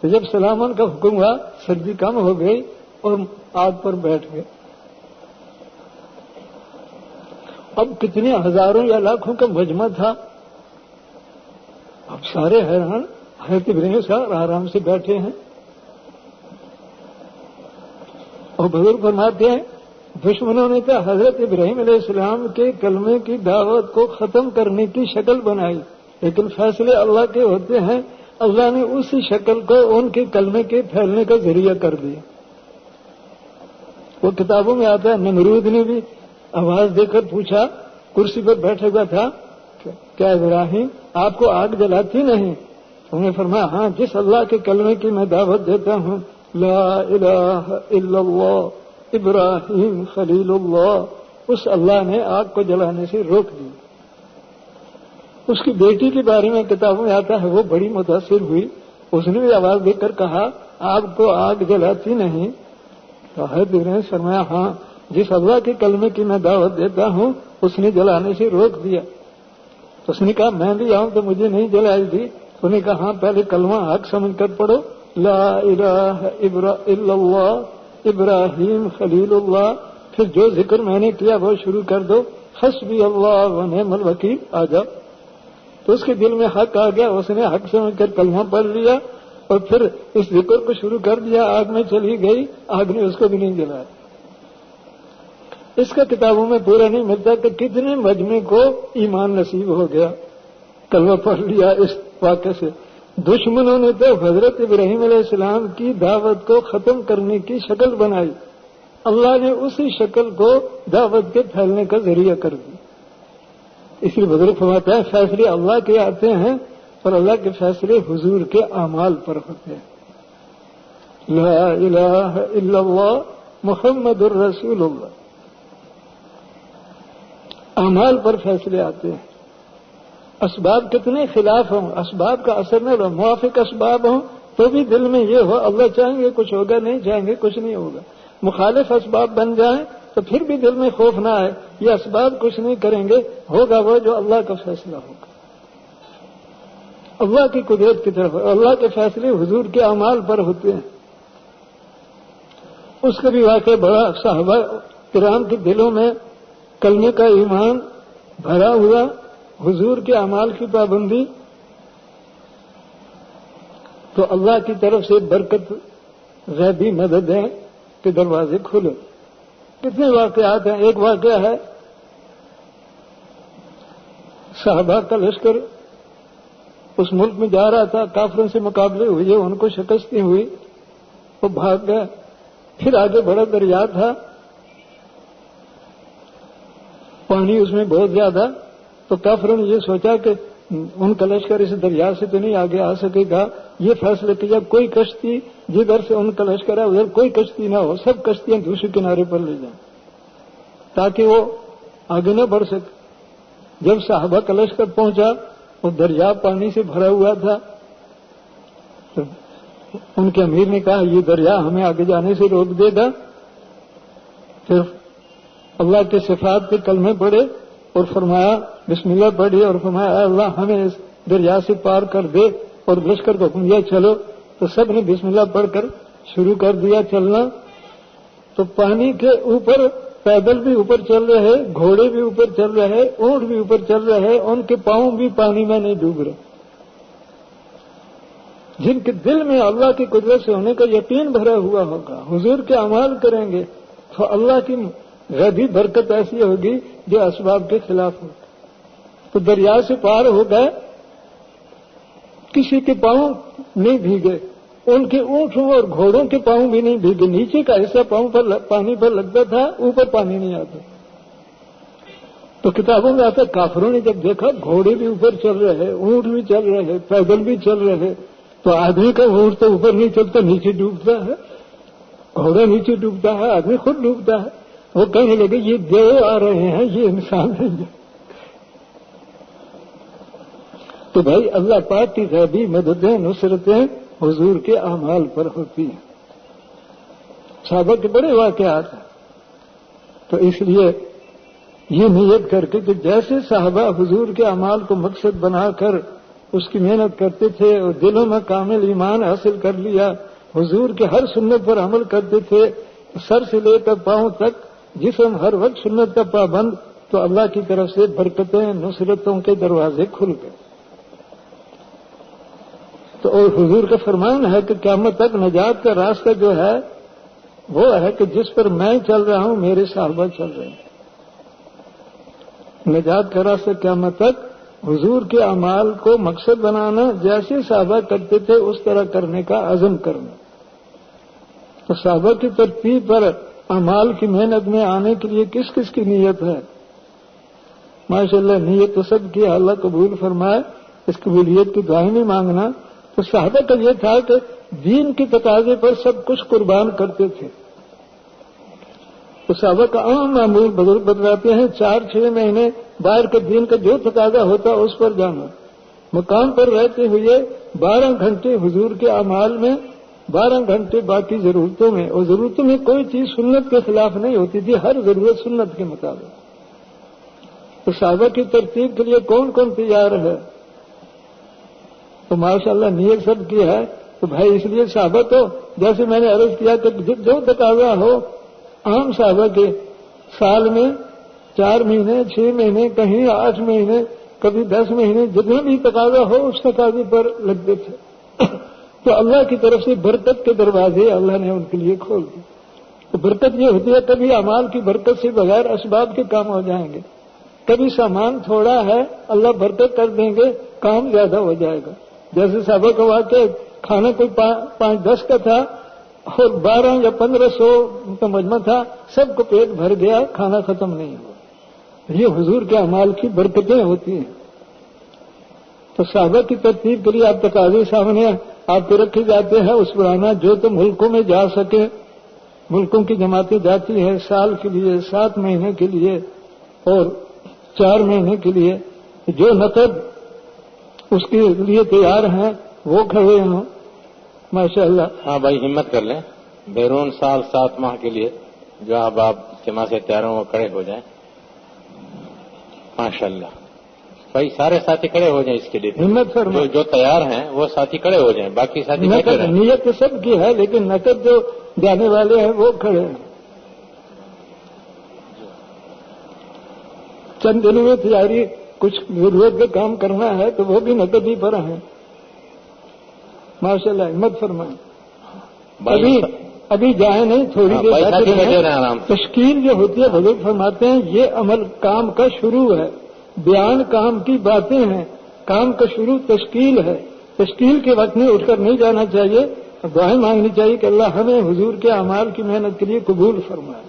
تو جب سلامن کا حکم ہوا سردی کم ہو گئی اور آگ پر بیٹھ گئے۔ اب کتنے ہزاروں یا لاکھوں کا مجمع تھا، اب سارے حیران، حضرت ابراہیم صاحب آرام سے بیٹھے ہیں۔ اور بزرگ فرماتے ہیں دشمنوں نے تو حضرت ابراہیم علیہ السلام کے کلمے کی دعوت کو ختم کرنے کی شکل بنائی، لیکن فیصلے اللہ کے ہوتے ہیں، اللہ نے اسی شکل کو ان کے کلمے کے پھیلنے کا ذریعہ کر دیا۔ وہ کتابوں میں آتا ہے نمرود نے بھی آواز دے کر پوچھا، کرسی پر بیٹھا ہوا تھا، کیا ابراہیم آپ کو آگ جلاتی نہیں؟ انہوں نے فرمایا ہاں، جس اللہ کے کلمے کی میں دعوت دیتا ہوں، لا الہ الا اللہ ابراہیم خلیل اللہ، اس اللہ نے آگ کو جلانے سے روک دیا۔ اس کی بیٹی کے بارے میں کتابوں میں آتا ہے وہ بڑی متاثر ہوئی، اس نے بھی آواز دے کر کہا آپ کو آگ جلاتی نہیں؟ تو حضرت ابراہیم نے فرمایا ہاں، جس اللہ کے کلمے کی میں دعوت دیتا ہوں اس نے جلانے سے روک دیا۔ تو اس نے کہا میں بھی آؤں تو مجھے نہیں جلائی تھی؟ تو نے کہا ہاں، پہلے کلمہ حق سمجھ کر پڑھو، لا الہ الا اللہ ابراہیم خلیل اللہ، پھر جو ذکر میں نے کیا وہ شروع کر دو، حسبی اللہ و نعم الوکیل، آ جاؤ۔ تو اس کے دل میں حق آ گیا، اس نے حق سمجھ کر کلمہ پڑھ لیا اور پھر اس ذکر کو شروع کر دیا، آگ میں چلی گئی، آگ نے اس کو بھی نہیں جلایا۔ اس کا کتابوں میں پورا نہیں ملتا کہ کتنے مجمع کو ایمان نصیب ہو گیا، کلمہ پڑھ لیا اس واقعے سے۔ دشمنوں نے تو حضرت ابراہیم علیہ السلام کی دعوت کو ختم کرنے کی شکل بنائی، اللہ نے اسی شکل کو دعوت کے پھیلنے کا ذریعہ کر دی۔ اس لیے بزرگ فرماتے ہیں فیصلے اللہ کے آتے ہیں اور اللہ کے فیصلے حضور کے اعمال پر ہوتے ہیں۔ لا الہ الا اللہ محمد الرسول اللہ، اعمال پر فیصلے آتے ہیں۔ اسباب کتنے خلاف ہوں، اسباب کا اثر نہ ہو، موافق اسباب ہوں تو بھی دل میں یہ ہو اللہ چاہیں گے کچھ ہوگا، نہیں چاہیں گے کچھ نہیں ہوگا۔ مخالف اسباب بن جائیں تو پھر بھی دل میں خوف نہ آئے، یہ اسباب کچھ نہیں کریں گے، ہوگا وہ جو اللہ کا فیصلہ ہوگا، اللہ کی قدرت کی طرف۔ اللہ کے فیصلے حضور کے اعمال پر ہوتے ہیں۔ اس کا بھی واقعہ بڑا، صحابہ کرام کے دلوں میں کلمے کا ایمان بھرا ہوا، حضور کے اعمال کی پابندی، تو اللہ کی طرف سے برکت غیبی مدد ہے کہ دروازے کھلے۔ کتنے واقعات ہیں، ایک واقعہ ہے صحابہ کا لشکر اس ملک میں جا رہا تھا، کافروں سے مقابلے ہوئے، ان کو شکستیں ہوئی، وہ بھاگ گئے۔ پھر آگے بڑا دریا تھا، پانی اس میں بہت زیادہ، تو کافروں نے یہ سوچا کہ ان کا لشکر اس دریا سے تو نہیں آگے آ سکے گا، یہ فیصلہ کیا کوئی کشتی جدھر سے ان کا لشکر ہے ادھر کوئی کشتی نہ ہو، سب کشتیاں دوسرے کنارے پر لے جائیں تاکہ وہ آگے نہ بڑھ سکے۔ جب صحابہ کا لشکر پہنچا وہ دریا پانی سے بھرا ہوا تھا، تو ان کے امیر نے کہا یہ دریا ہمیں آگے جانے سے روک دے گا۔ پھر اللہ کے صفات کے کلمے پڑھے اور فرمایا بسم اللہ پڑھی اور فرمایا اے اللہ ہمیں اس دریا سے پار کر دے، اور لشکر کو حکم دیا چلو، تو سب نے بسم اللہ پڑھ کر شروع کر دیا چلنا۔ تو پانی کے اوپر پیدل بھی اوپر چل رہے، گھوڑے بھی اوپر چل رہے، اونٹ بھی اوپر چل رہے، ان کے پاؤں بھی پانی میں نہیں ڈوب رہے۔ جن کے دل میں اللہ کی قدرت سے ہونے کا یقین بھرا ہوا ہوگا، حضور کے اعمال کریں گے تو اللہ کی غیبی برکت ایسی ہوگی جو اسباب کے خلاف ہو۔ تو دریا سے پار ہو گئے، کسی کے پاؤں نہیں بھیگے، ان کے اونٹوں اور گھوڑوں کے پاؤں بھی نہیں بھیگے، نیچے کا حصہ پاؤں پر پانی پر لگتا تھا، اوپر پانی نہیں آتا۔ تو کتابوں میں آتا کافروں نے جب دیکھا گھوڑے بھی اوپر چل رہے، اونٹ بھی چل رہے، پیدل بھی چل رہے، تو آدمی کا اونٹ تو اوپر نہیں چلتا، نیچے ڈوبتا ہے، گھوڑا نیچے ڈوبتا ہے، آدمی خود ڈوبتا ہے۔ وہ کہنے لگے یہ دیو آ رہے ہیں، یہ انسان نہیں ہے۔ تو بھائی اللہ پاک کی غیبی مددیں نصرتیں حضور کے اعمال پر ہوتی ہیں۔ صحابہ کے بڑے واقعات ہیں، تو اس لیے یہ نیت کر کے کہ جیسے صحابہ حضور کے اعمال کو مقصد بنا کر اس کی محنت کرتے تھے اور دلوں میں کامل ایمان حاصل کر لیا، حضور کے ہر سنت پر عمل کرتے تھے، سر سے لے کر پاؤں تک جسم ہر وقت سنت کا پابند، تو اللہ کی طرف سے برکتیں نصرتوں کے دروازے کھل گئے۔ تو اور حضور کا فرمان ہے کہ قیامت تک نجات کا راستہ جو ہے وہ ہے کہ جس پر میں چل رہا ہوں میرے صحابہ چل رہے ہیں۔ نجات کا راستہ قیامت تک حضور کے اعمال کو مقصد بنانا، جیسے صحابہ کرتے تھے اس طرح کرنے کا عزم کرنا۔ تو صحابہ کی ترتیب پر اعمال کی محنت میں آنے کے لیے کس کس کی نیت ہے؟ ماشاءاللہ نیت تو سب کی، اللہ قبول فرمائے، اس قبولیت کی دعائیں نہیں مانگنا۔ تو صحابہ کا یہ تھا کہ دین کی تقاضے پر سب کچھ قربان کرتے تھے۔ تو صحابہ کا عام معمول بزرگ بتلاتے ہیں 4-6 مہینے باہر کے دین کا جو تقاضا ہوتا اس پر جانا، مقام پر رہتے ہوئے 12 گھنٹے حضور کے اعمال میں، 12 گھنٹے باقی ضرورتوں میں، اور ضرورتوں میں کوئی چیز سنت کے خلاف نہیں ہوتی تھی، ہر ضرورت سنت کے مطابق۔ تو صحابہ کی ترتیب کے لیے کون کون تیار ہے؟ تو ماشاءاللہ نیت سب کی ہے۔ تو بھائی اس لیے صحابہ تو جیسے میں نے عرض کیا کہ جو تقاضا ہو، عام صحابہ کے سال میں 4 مہینے، 6 مہینے، کہیں 8 مہینے، کبھی 10 مہینے، جتنا بھی تقاضا ہو اس تقاضے پر لگتے تھے۔ تو اللہ کی طرف سے برکت کے دروازے اللہ نے ان کے لیے کھول دیے۔ تو برکت یہ ہوتی ہے، کبھی اعمال کی برکت سے بغیر اسباب کے کام ہو جائیں گے، کبھی سامان تھوڑا ہے اللہ برکت کر دیں گے، کام زیادہ ہو جائے گا۔ جیسے صحابہ کا واقعہ، کھانا کوئی 5-10 کا تھا اور 12 یا 1500 کا مجمع تھا، سب کو پیٹ بھر گیا، کھانا ختم نہیں ہوا۔ یہ حضور کے اعمال کی برکتیں ہوتی ہیں۔ تو صحابہ کی ترتیب کے لیے آپ تقاضے سامنے آپ کے رکھے جاتے ہیں، اس پرانا جو تو ملکوں میں جا سکے، ملکوں کی جماعتیں جاتی ہیں سال کے لیے، 7 مہینے کے لیے اور 4 مہینے کے لیے، جو نقد اس کے لیے تیار ہیں وہ کھڑے ہوں ماشاءاللہ۔ ہاں بھائی ہمت کر لیں، بیرون سال 7 ماہ کے لیے جو اب آپ اجتماع سے تیار ہوں وہ کھڑے ہو جائیں ماشاءاللہ۔ بھائی سارے ساتھی کھڑے ہو جائیں اس کے لیے، ہمت فرمائیں، جو تیار ہیں وہ ساتھی کھڑے ہو جائیں، باقی ساتھی بیٹھے رہیں۔ نیت تو سب کی ہے لیکن نقد جو جانے والے ہیں وہ کھڑے ہیں۔ چند دنوں میں تیاری، کچھ ضرورت کا کام کرنا ہے تو وہ بھی نقد ہی پر ہیں ماشاءاللہ۔ ہمت فرمائیں، ابھی جائیں نہیں، تھوڑی دیر بیٹھے رہیں آرام سے۔ تشکیل جو ہوتی ہے حضور فرماتے ہیں یہ عمل کام کا شروع ہے، بیان کام کی باتیں ہیں، کام کا شروع تشکیل ہے۔ تشکیل کے وقت میں اٹھ کر نہیں جانا چاہیے، دعائیں مانگنی چاہیے کہ اللہ ہمیں حضور کے اعمال کی محنت کے لیے قبول فرمائے۔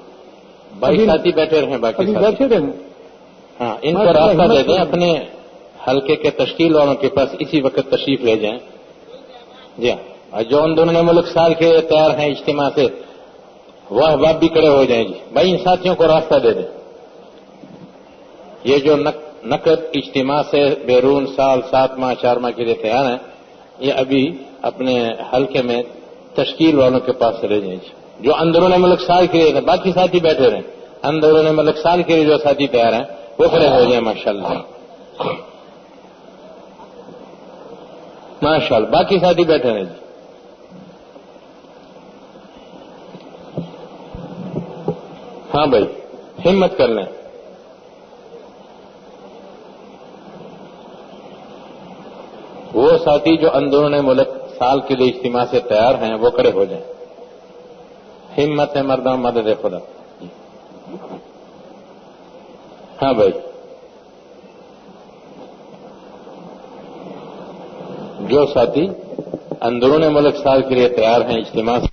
بائی ساتھی بیٹھے رہیں، باقی بیٹھے رہیں۔ ہاں ان کو راستہ دے دیں، اپنے حلقے کے تشکیل والوں کے پاس اسی وقت تشریف لے جائیں۔ جی ہاں، اور جو ان دونوں ملک سال کے تیار ہیں اجتماع سے وہ احباب بھی کھڑے ہو جائیں جی۔ بھائی ان ساتھیوں کو راستہ دے دیں۔ یہ جو نقد اجتماع سے بیرون سال 7 ماہ 4 ماہ کے لیے تیار ہیں، یہ ابھی اپنے حلقے میں تشکیل والوں کے پاس چلے جائیں جی۔ جو اندرون ملک سال کے لیے، باقی ساتھی بیٹھے رہیں، اندرون ملک سال کے لیے جو ساتھی تیار ہیں وہ کھڑے ہو جائیں ماشاءاللہ ماشاءاللہ۔ باقی ساتھی بیٹھے رہیں جی۔ ہاں بھائی ہمت کر لیں۔ وہ ساتھی جو اندرون ملک سال کے لیے اجتماع سے تیار ہیں وہ کھڑے ہو جائیں۔ ہمت ہے مردوں مدد خدا۔ ہاں بھائی، جو ساتھی اندرون ملک سال کے لیے تیار ہیں اجتماع سے